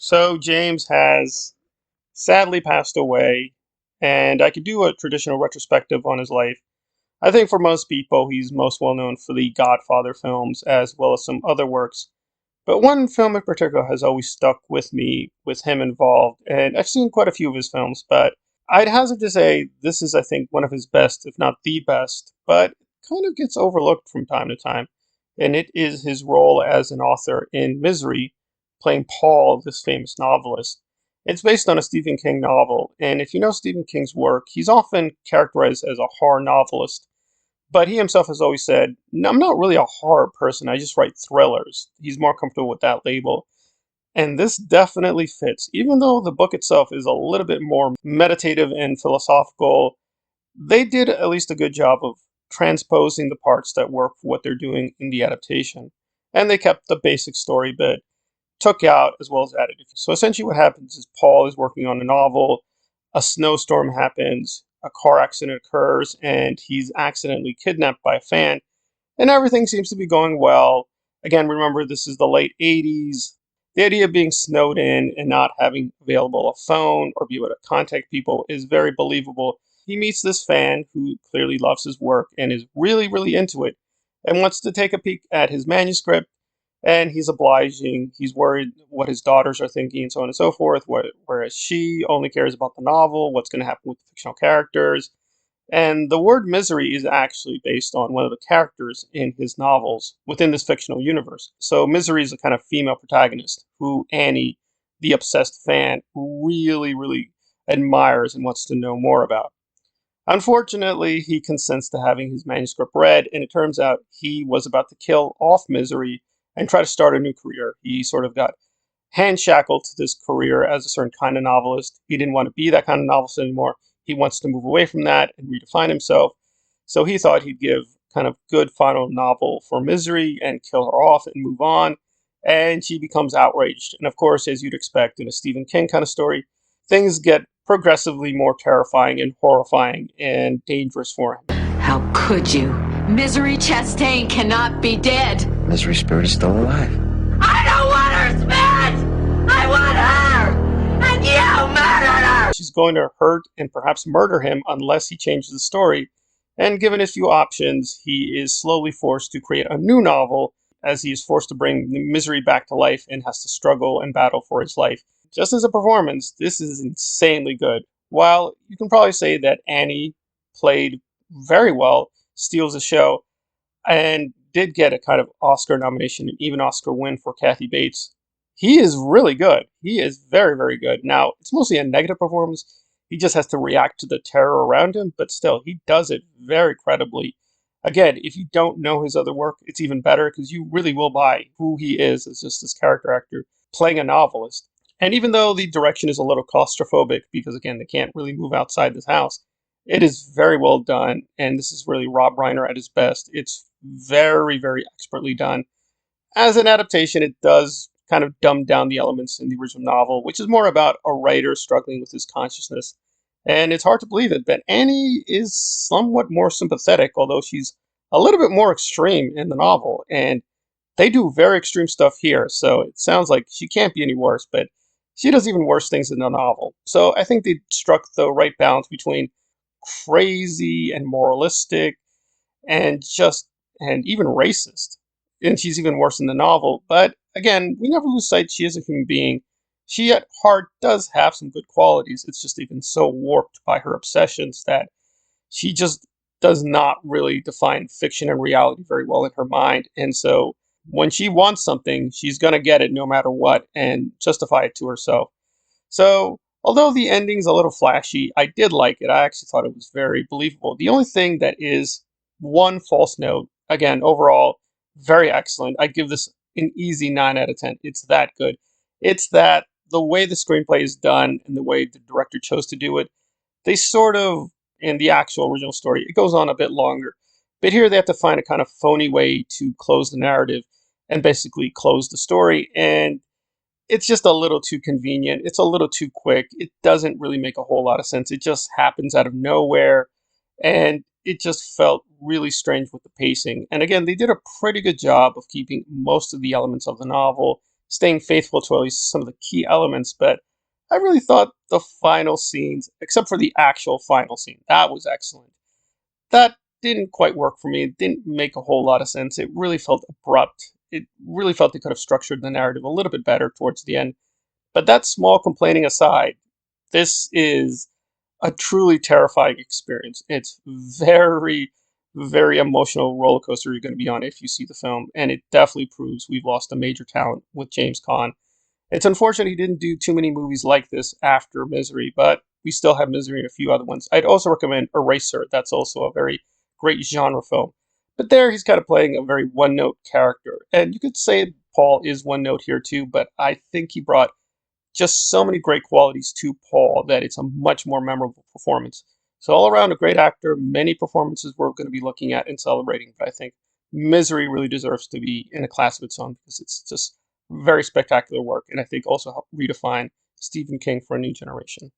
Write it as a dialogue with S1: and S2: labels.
S1: So James has sadly passed away, and I could do a traditional retrospective on his life. I think for most people, he's most well known for the Godfather films as well as some other works. But one film in particular has always stuck with me with him involved, and I've seen quite a few of his films, but I'd hazard to say this is, I think, one of his best, if not the best, but kind of gets overlooked from time to time. And it is his role as an author in Misery, playing Paul, this famous novelist. It's based on a Stephen King novel, and if you know Stephen King's work, he's often characterized as a horror novelist, but he himself has always said, "No, I'm not really a horror person, I just write thrillers." He's more comfortable with that label. And this definitely fits. Even though the book itself is a little bit more meditative and philosophical, they did at least a good job of transposing the parts that work for what they're doing in the adaptation. And they kept the basic story bit, took out as well as added. So essentially, what happens is Paul is working on a novel, a snowstorm happens, a car accident occurs, and he's accidentally kidnapped by a fan, and everything seems to be going well. Again, remember, this is the late 80s. The idea of being snowed in and not having available a phone or be able to contact people is very believable. He meets this fan who clearly loves his work and is really, really into it and wants to take a peek at his manuscript. And he's obliging. He's worried what his daughters are thinking and so on and so forth. Whereas she only cares about the novel, what's going to happen with the fictional characters. And the word misery is actually based on one of the characters in his novels within this fictional universe. So Misery is a kind of female protagonist who Annie, the obsessed fan, really, really admires and wants to know more about. Unfortunately, he consents to having his manuscript read, and it turns out he was about to kill off Misery and try to start a new career. He sort of got hand shackled to this career as a certain kind of novelist. He didn't want to be that kind of novelist anymore. He wants to move away from that and redefine himself. So he thought he'd give kind of good final novel for Misery and kill her off and move on. And she becomes outraged. And of course, as you'd expect in a Stephen King kind of story, things get progressively more terrifying and horrifying and dangerous for him.
S2: How could you? Misery Chastain cannot be dead.
S3: Misery Spirit is still alive.
S2: I don't want her, Smith! I want her! And you murdered her!
S1: She's going to hurt and perhaps murder him unless he changes the story. And given a few options, he is slowly forced to create a new novel as he is forced to bring Misery back to life and has to struggle and battle for his life. Just as a performance, this is insanely good. While you can probably say that Annie played very well, steals the show, and did get a kind of Oscar nomination and even Oscar win for Kathy Bates. He is really good. He is very, very good. Now, it's mostly a negative performance. He just has to react to the terror around him, but still, he does it very credibly. Again, if you don't know his other work, it's even better because you really will buy who he is as just this character actor playing a novelist. And even though the direction is a little claustrophobic, because again, they can't really move outside this house, it is very well done, and this is really Rob Reiner at his best. It's very, very expertly done. As an adaptation, it does kind of dumb down the elements in the original novel, which is more about a writer struggling with his consciousness. And it's hard to believe it, but Annie is somewhat more sympathetic, although she's a little bit more extreme in the novel. And they do very extreme stuff here, so it sounds like she can't be any worse, but she does even worse things in the novel. So I think they struck the right balance between crazy and moralistic and just and even racist. And she's even worse in the novel. But again, we never lose sight she is a human being. She at heart does have some good qualities. It's just even so warped by her obsessions that she just does not really define fiction and reality very well in her mind. And so when she wants something, she's going to get it no matter what and justify it to herself. So, although the ending's a little flashy, I did like it. I actually thought it was very believable. The only thing that is one false note, again, overall, very excellent. I'd give this an easy 9 out of 10. It's that good. It's that the way the screenplay is done and the way the director chose to do it, they sort of, in the actual original story, it goes on a bit longer. But here they have to find a kind of phony way to close the narrative and basically close the story. And it's just a little too convenient. It's a little too quick. It doesn't really make a whole lot of sense. It just happens out of nowhere. And it just felt really strange with the pacing. And again, they did a pretty good job of keeping most of the elements of the novel staying faithful to at least some of the key elements. But I really thought the final scenes, except for the actual final scene, that was excellent. That didn't quite work for me. It didn't make a whole lot of sense. It really felt abrupt. It really felt they could have structured the narrative a little bit better towards the end. But that small complaining aside, this is a truly terrifying experience. It's very, very emotional roller coaster you're going to be on if you see the film, and it definitely proves we've lost a major talent with James Caan. It's unfortunate he didn't do too many movies like this after Misery, but we still have Misery and a few other ones. I'd also recommend Eraser. That's also a very great genre film. But there he's kind of playing a very one note character. And you could say Paul is one note here too, but I think he brought just so many great qualities to Paul that it's a much more memorable performance. So all around a great actor, many performances we're going to be looking at and celebrating. But I think Misery really deserves to be in a class of its own because it's just very spectacular work, and I think also helped redefine Stephen King for a new generation.